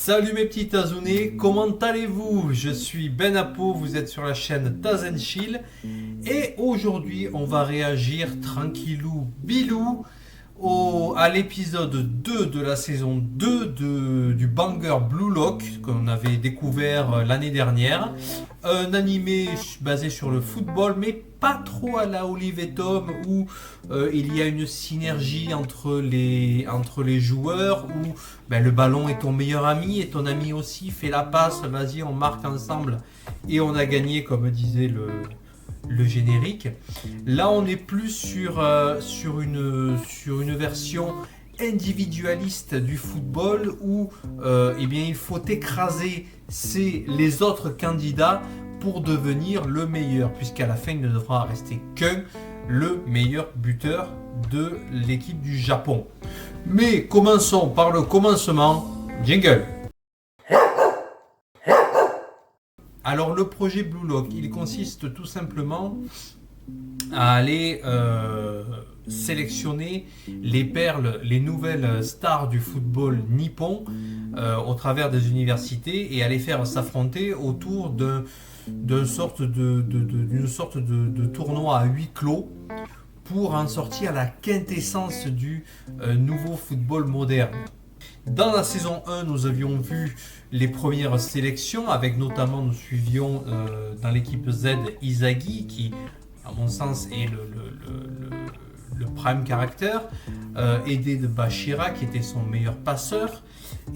Salut mes petits Tazounais, comment allez-vous? Je suis Ben Apo, vous êtes sur la chaîne Taz & Chill et aujourd'hui on va réagir tranquillou bilou à l'épisode 2 de la saison 2 du banger Blue Lock qu'on avait découvert l'année dernière. Un animé basé sur le football mais pas trop à la Olive et Tom où il y a une synergie entre les joueurs où le ballon est ton meilleur ami et ton ami aussi fait la passe, vas-y on marque ensemble et on a gagné comme disait le générique. Là, on est plus sur une version individualiste du football où il faut écraser les autres candidats pour devenir le meilleur, puisqu'à la fin, il ne devra rester qu'un, le meilleur buteur de l'équipe du Japon. Mais commençons par le commencement. Jingle. Alors le projet Blue Lock, il consiste tout simplement à aller sélectionner les perles, les nouvelles stars du football nippon au travers des universités et à les faire s'affronter autour d'une sorte de tournoi à huis clos pour en sortir la quintessence du nouveau football moderne. Dans la saison 1, nous avions vu les premières sélections, avec notamment, nous suivions dans l'équipe Z Izagi, qui, à mon sens, est le prime caractère, aidé de Bashira, qui était son meilleur passeur,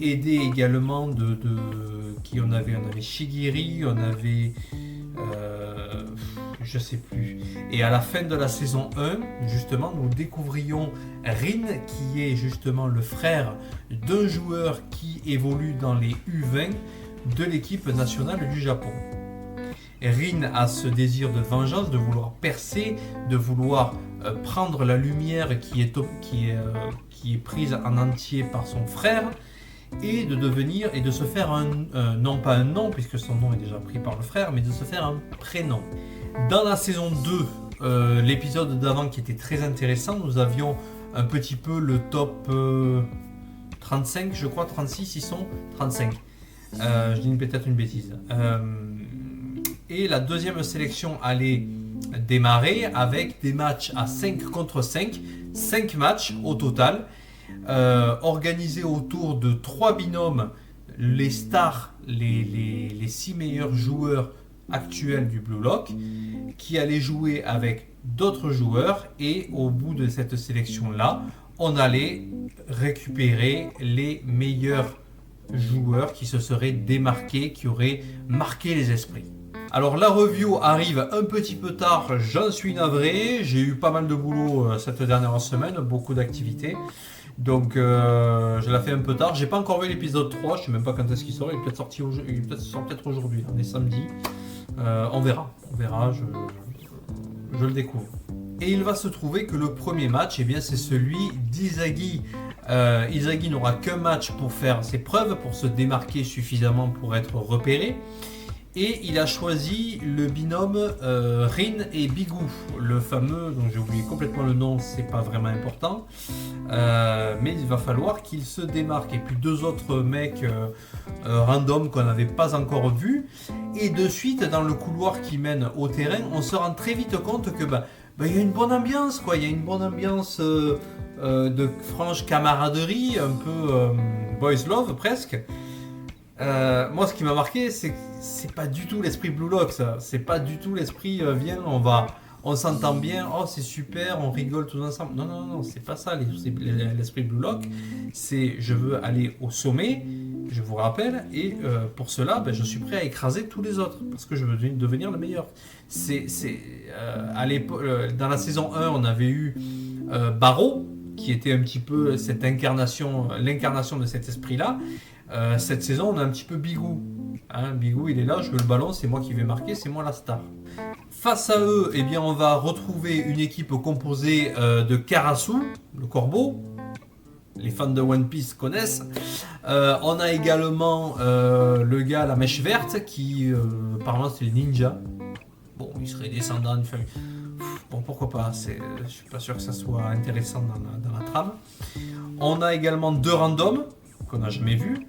aidé également on avait Shigiri, on avait... je sais plus. Et à la fin de la saison 1, justement, nous découvrions Rin, qui est justement le frère d'un joueur qui évolue dans les U20 de l'équipe nationale du Japon. Rin a ce désir de vengeance, de vouloir percer, de vouloir prendre la lumière qui est prise en entier par son frère et de se faire non pas un nom puisque son nom est déjà pris par le frère, mais de se faire un prénom. Dans la saison 2, l'épisode d'avant qui était très intéressant, nous avions un petit peu le top 35, je crois, 36, ils sont 35. Je dis peut-être une bêtise. Et la deuxième sélection allait démarrer avec des matchs à 5 contre 5, 5 matchs au total, organisés autour de 3 binômes, les stars, les 6 meilleurs joueurs actuels du Blue Lock, qui allaient jouer avec d'autres joueurs, et au bout de cette sélection-là, on allait récupérer les meilleurs joueurs qui se seraient démarqués, qui auraient marqué les esprits. Alors la review arrive un petit peu tard, j'en suis navré, j'ai eu pas mal de boulot cette dernière semaine, beaucoup d'activités, donc je la fais un peu tard. J'ai pas encore vu l'épisode 3, je sais même pas quand est-ce qu'il sort, il est peut-être sort peut-être aujourd'hui, on est samedi, on verra, je le découvre. Et il va se trouver que le premier match, c'est celui d'Izagi. Izagi n'aura qu'un match pour faire ses preuves, pour se démarquer suffisamment pour être repéré. Et il a choisi le binôme Rin et Bigou, le fameux, dont j'ai oublié complètement le nom, c'est pas vraiment important, mais il va falloir qu'il se démarque. Et puis deux autres mecs random qu'on n'avait pas encore vus. Et de suite, dans le couloir qui mène au terrain, on se rend très vite compte que il y a une bonne ambiance, quoi. Il y a une bonne ambiance de franche camaraderie, un peu boys love presque. Moi, ce qui m'a marqué, c'est pas du tout l'esprit Blue Lock, ça. C'est pas du tout l'esprit viens, on s'entend bien, oh c'est super, on rigole tous ensemble. Non, c'est pas ça l'esprit Blue Lock. C'est je veux aller au sommet, je vous rappelle, et pour cela, je suis prêt à écraser tous les autres parce que je veux devenir le meilleur. À l'époque, dans la saison 1, on avait eu Barreau, qui était un petit peu l'incarnation de cet esprit-là. Cette saison, on a un petit peu Bigou. Bigou, il est là, je veux le ballon, c'est moi qui vais marquer, c'est moi la star. Face à eux, on va retrouver une équipe composée de Karasu, le corbeau. Les fans de One Piece connaissent. On a également le gars, la mèche verte, qui apparemment c'est le ninja. Bon, il serait descendant d'une famille. Bon, pourquoi pas, je suis pas sûr que ça soit intéressant dans la trame. On a également deux randoms qu'on n'a jamais vus.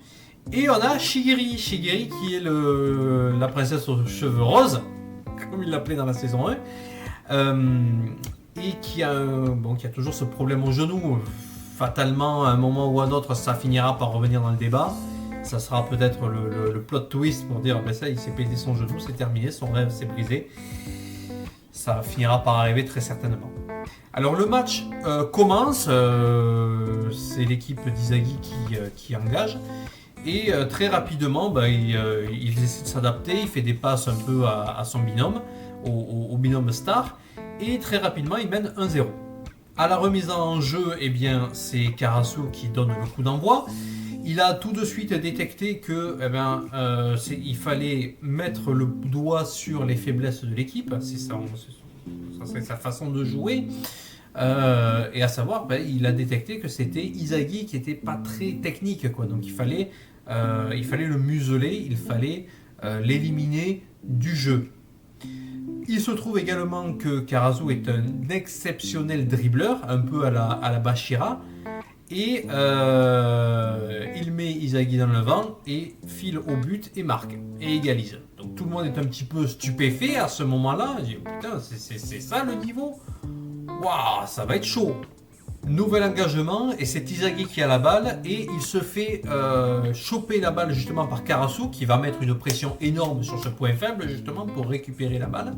Et on a Shigiri qui est la princesse aux cheveux roses, comme il l'appelait dans la saison 1, et qui a toujours ce problème au genou. Fatalement, à un moment ou à un autre, ça finira par revenir dans le débat. Ça sera peut-être le plot twist pour dire ben ça, il s'est pété son genou, c'est terminé, son rêve s'est brisé. Ça finira par arriver très certainement. Alors le match commence, c'est l'équipe d'Izagi qui engage. Et très rapidement, il essaie de s'adapter, il fait des passes un peu à son binôme, au binôme star. Et très rapidement, il mène 1-0. À la remise en jeu, eh bien, c'est Karasu qui donne le coup d'envoi. Il a tout de suite détecté que il fallait mettre le doigt sur les faiblesses de l'équipe. C'est sa façon de jouer. Et à savoir, il a détecté que c'était Izagi qui n'était pas très technique, quoi. Donc il fallait le museler, il fallait l'éliminer du jeu. Il se trouve également que Karasu est un exceptionnel dribbleur, un peu à la Bashira, et il met Izagi dans le vent et file au but et marque et égalise. Donc tout le monde est un petit peu stupéfait à ce moment-là. Il dit, oh, putain, c'est ça le niveau? Waouh, ça va être chaud. Nouvel engagement et c'est Izagi qui a la balle et il se fait choper la balle justement par Karasu qui va mettre une pression énorme sur ce point faible justement pour récupérer la balle.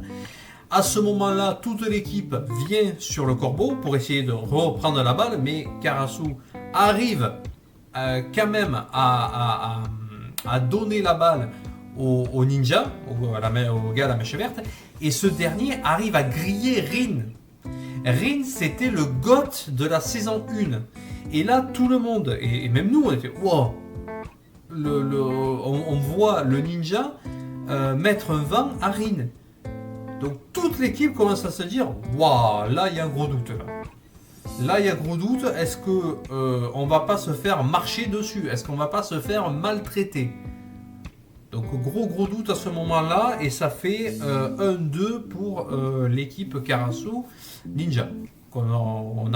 À ce moment-là, toute l'équipe vient sur le corbeau pour essayer de reprendre la balle, mais Karasu arrive quand même à donner la balle au ninja, au gars à la mèche verte, et ce dernier arrive à griller Rin. Rin, c'était le GOAT de la saison 1. Et là, tout le monde, et même nous, on était wow. On voit le ninja mettre un vent à Rin. Donc toute l'équipe commence à se dire waouh, là il y a un gros doute. Là il y a un gros doute. Est-ce que on va pas se faire marcher dessus? Est-ce qu'on va pas se faire maltraiter? Donc gros doute à ce moment-là et ça fait 1-2 pour l'équipe Karasu Ninja. On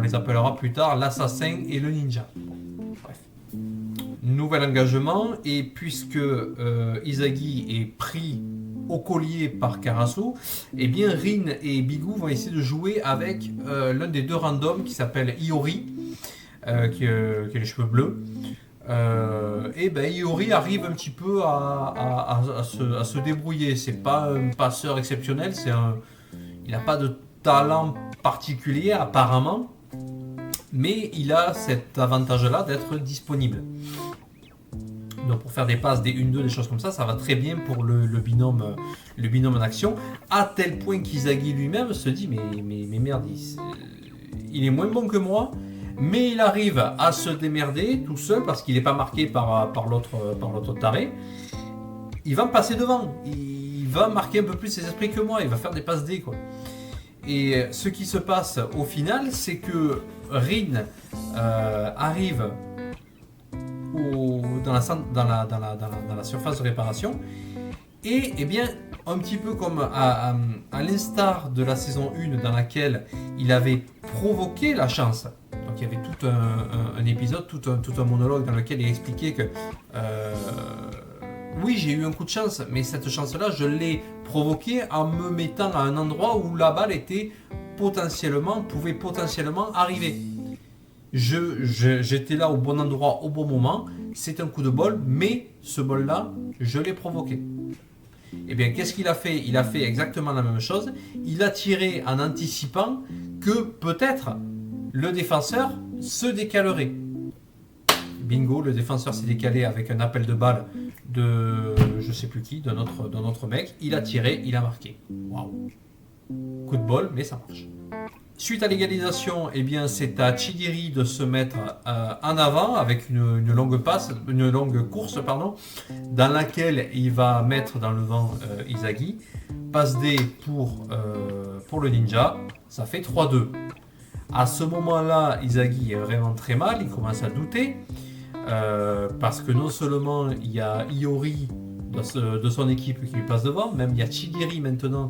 les appellera plus tard l'assassin et le ninja. Bref. Nouvel engagement et puisque Izagi est pris au collier par Karasu, eh bien Rin et Bigu vont essayer de jouer avec l'un des deux randoms qui s'appelle Iori, qui a les cheveux bleus. Iori arrive un petit peu à se débrouiller. C'est pas un passeur exceptionnel, il n'a pas de talent particulier apparemment, mais il a cet avantage-là d'être disponible. Donc pour faire des passes, des 1-2, des choses comme ça, ça va très bien pour le binôme en action, à tel point qu'Izagi lui-même se dit mais merde, il est moins bon que moi, mais il arrive à se démerder tout seul parce qu'il n'est pas marqué par l'autre taré. Il va me passer devant, il va marquer un peu plus ses esprits que moi, il va faire des passes D quoi. Et ce qui se passe au final, c'est que Rin arrive dans la surface de réparation et eh bien un petit peu comme à l'instar de la saison 1 dans laquelle il avait provoqué la chance. Donc il y avait tout un épisode, tout un monologue dans lequel il expliquait que oui, j'ai eu un coup de chance, mais cette chance-là, je l'ai provoquée en me mettant à un endroit où la balle pouvait potentiellement arriver. J'étais là au bon endroit, au bon moment. C'est un coup de bol, mais ce bol-là, je l'ai provoqué. Eh bien, qu'est-ce qu'il a fait? Il a fait exactement la même chose. Il a tiré en anticipant que peut-être le défenseur se décalerait. Bingo, le défenseur s'est décalé avec un appel de balle de je sais plus qui, d'un autre mec. Il a tiré, il a marqué. Waouh. Coup de bol, mais ça marche. Suite à l'égalisation, eh bien, c'est à Chigiri de se mettre en avant avec une longue course, dans laquelle il va mettre dans le vent Izagi. Passe D pour le ninja, ça fait 3-2. À ce moment-là, Izagi est vraiment très mal, il commence à douter. Parce que non seulement il y a Iori de son équipe qui lui passe devant, même il y a Chigiri maintenant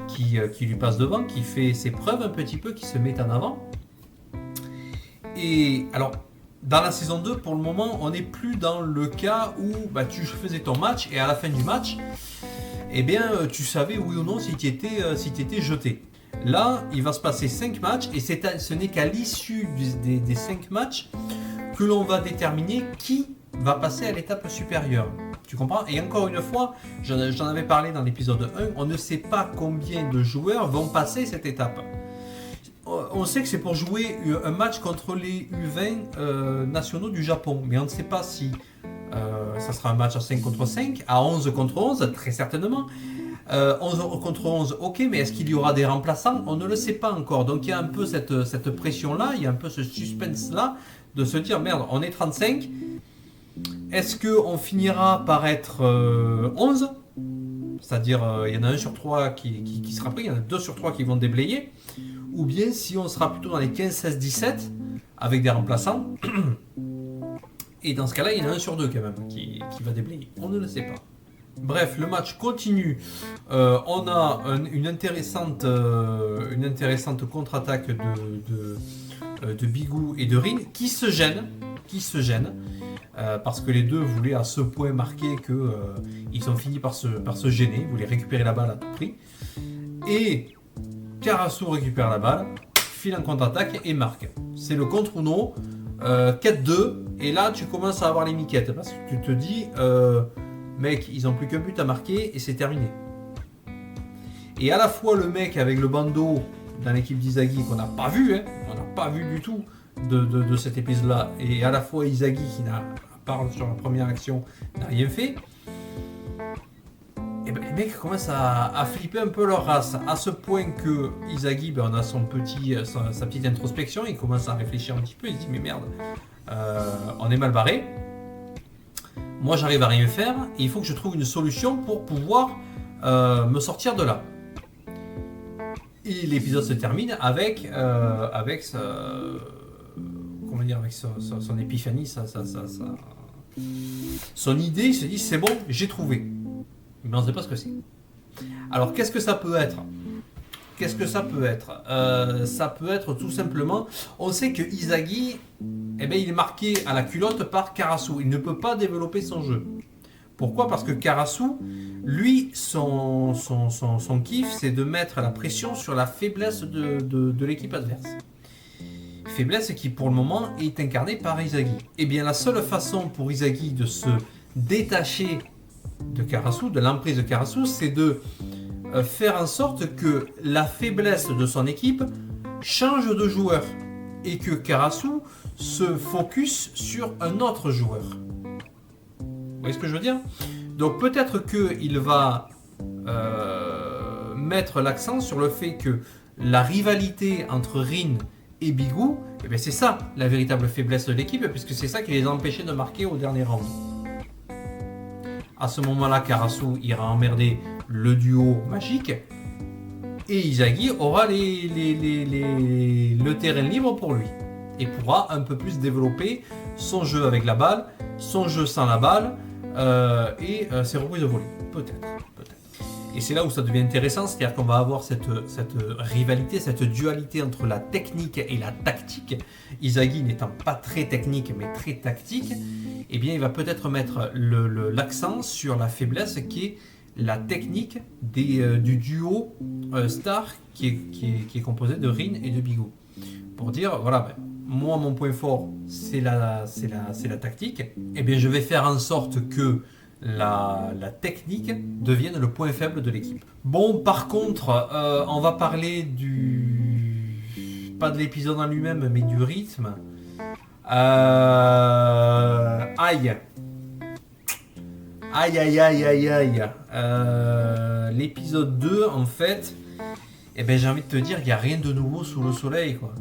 qui lui passe devant, qui fait ses preuves un petit peu, qui se met en avant. Et alors, dans la saison 2, pour le moment, on n'est plus dans le cas où tu faisais ton match et à la fin du match, eh bien, tu savais oui ou non si tu étais jeté. Là, il va se passer 5 matchs et ce n'est qu'à l'issue des 5 matchs que l'on va déterminer qui va passer à l'étape supérieure. Tu comprends? Et encore une fois, j'en avais parlé dans l'épisode 1, on ne sait pas combien de joueurs vont passer cette étape. On sait que c'est pour jouer un match contre les U20 nationaux du Japon, mais on ne sait pas si ça sera un match à 5 contre 5, à 11 contre 11, très certainement. 11 contre 11, ok, mais est-ce qu'il y aura des remplaçants? On ne le sait pas encore. Donc il y a un peu cette pression-là, il y a un peu ce suspense-là de se dire, merde, on est 35, est-ce qu'on finira par être 11? C'est-à-dire, il y en a 1 sur 3 qui sera pris, il y en a 2 sur 3 qui vont déblayer, ou bien si on sera plutôt dans les 15, 16, 17, avec des remplaçants, et dans ce cas-là, il y en a 1 sur 2 quand même qui va déblayer. On ne le sait pas. Bref, le match continue. On a une intéressante contre-attaque de Bigou et de Rin qui se gênent. Parce que les deux voulaient à ce point marquer qu'ils ont fini par se gêner. Ils voulaient récupérer la balle à tout prix. Et Karasu récupère la balle, file en contre-attaque et marque. C'est le contre Uno, 4-2. Et là, tu commences à avoir les miquettes parce que tu te dis... mec, ils n'ont plus qu'un but à marquer et c'est terminé. Et à la fois le mec avec le bandeau dans l'équipe d'Izaghi qu'on n'a pas vu, on n'a pas vu du tout de cet épisode-là, et à la fois Izaghi qui n'a, à part sur la première action, n'a rien fait. Et ben, les mecs commencent à flipper un peu leur race, à ce point que Izaghi, on a sa petite introspection, il commence à réfléchir un petit peu, il se dit mais merde, on est mal barré. Moi, j'arrive à rien faire et il faut que je trouve une solution pour pouvoir me sortir de là. Et l'épisode se termine avec son épiphanie, son idée. Il se dit c'est bon, j'ai trouvé. Mais on ne sait pas ce que c'est. Alors, qu'est-ce que ça peut être? Ça peut être tout simplement, on sait que Izaghi, il est marqué à la culotte par Karasu. Il ne peut pas développer son jeu. Pourquoi? Parce que Karasu, lui, son kiff, c'est de mettre la pression sur la faiblesse de l'équipe adverse. Faiblesse qui, pour le moment, est incarnée par Izaghi. Et bien, la seule façon pour Izaghi de se détacher de Karasu, de l'emprise de Karasu, c'est de faire en sorte que la faiblesse de son équipe change de joueur et que Karasu se focus sur un autre joueur. Vous voyez ce que je veux dire? Donc peut-être qu'il va mettre l'accent sur le fait que la rivalité entre Rin et Bigou, c'est ça la véritable faiblesse de l'équipe, puisque c'est ça qui les a empêchés de marquer au dernier round. À ce moment-là, Karasu ira emmerder le duo magique et Izaghi aura le terrain libre pour lui et pourra un peu plus développer son jeu avec la balle, son jeu sans la balle et ses reprises de volée. Peut-être. Et c'est là où ça devient intéressant, c'est-à-dire qu'on va avoir cette rivalité, cette dualité entre la technique et la tactique. Izaghi n'étant pas très technique mais très tactique, eh bien il va peut-être mettre l'accent sur la faiblesse qui est la technique du duo star qui est composé de Rin et de Bigou. Pour dire, voilà, moi mon point fort c'est la tactique, et bien je vais faire en sorte que la technique devienne le point faible de l'équipe. Bon, par contre, on va parler pas de l'épisode en lui-même, mais du rythme. Aïe. L'épisode 2, en fait, j'ai envie de te dire qu'il n'y a rien de nouveau sous le soleil, quoi.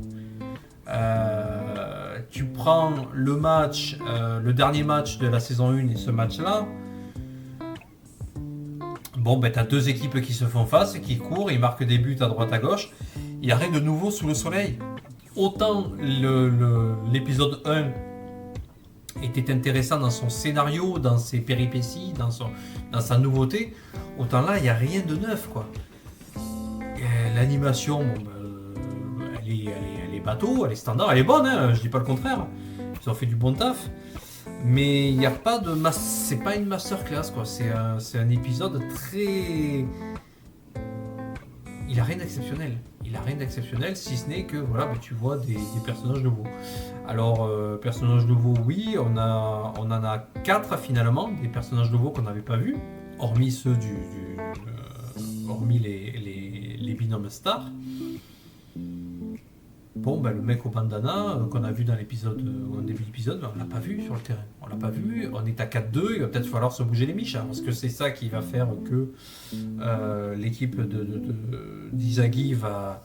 Tu prends le match, le dernier match de la saison 1 et ce match-là. Bon, t'as deux équipes qui se font face, qui courent, ils marquent des buts à droite à gauche. Il n'y a rien de nouveau sous le soleil. Autant l'épisode 1 était intéressant dans son scénario, dans ses péripéties, dans sa nouveauté, autant là, il n'y a rien de neuf, quoi. L'animation, elle est bateau, elle est standard, elle est bonne, je dis pas le contraire. ils ont fait du bon taf. Mais il n'y a pas de c'est pas une masterclass quoi. C'est un épisode très. Il a rien d'exceptionnel. Il a rien d'exceptionnel si ce n'est que voilà, tu vois des personnages nouveaux. Alors personnages nouveaux, oui, on en a 4 finalement, des personnages nouveaux qu'on n'avait pas vus, hormis ceux hormis les binômes stars. Bon, le mec au bandana qu'on a vu dans l'épisode, au début d'épisode, on l'a pas vu sur le terrain. On l'a pas vu, on est à 4-2, il va peut-être falloir se bouger les miches, hein, parce que c'est ça qui va faire que l'équipe d'Izagi va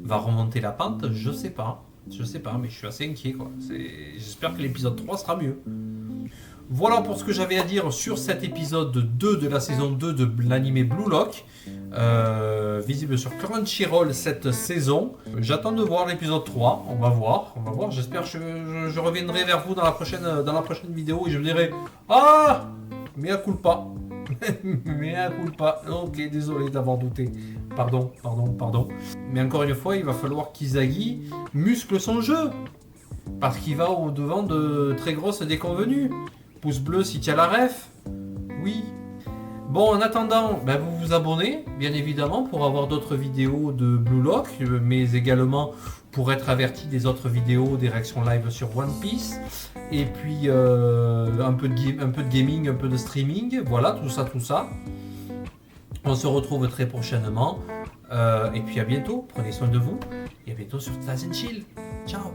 remonter la pente. Je sais pas, mais je suis assez inquiet, quoi. J'espère que l'épisode 3 sera mieux. Voilà pour ce que j'avais à dire sur cet épisode 2 de la saison 2 de l'anime Blue Lock, visible sur Crunchyroll cette saison. J'attends de voir l'épisode 3, on va voir. J'espère que je reviendrai vers vous dans la prochaine vidéo et je vous dirai « Ah, mea culpa !» Mea culpa. Ok, désolé d'avoir douté. Pardon. Mais encore une fois, il va falloir qu'Izagi muscle son jeu, parce qu'il va au devant de très grosses déconvenues. Pouce bleu si tu as la ref. Oui. Bon, en attendant, vous vous abonnez, bien évidemment, pour avoir d'autres vidéos de Blue Lock, mais également pour être averti des autres vidéos, des réactions live sur One Piece, et puis un peu de gaming, un peu de streaming, voilà, tout ça. On se retrouve très prochainement, et puis à bientôt, prenez soin de vous, et à bientôt sur Taz & Chill. Ciao.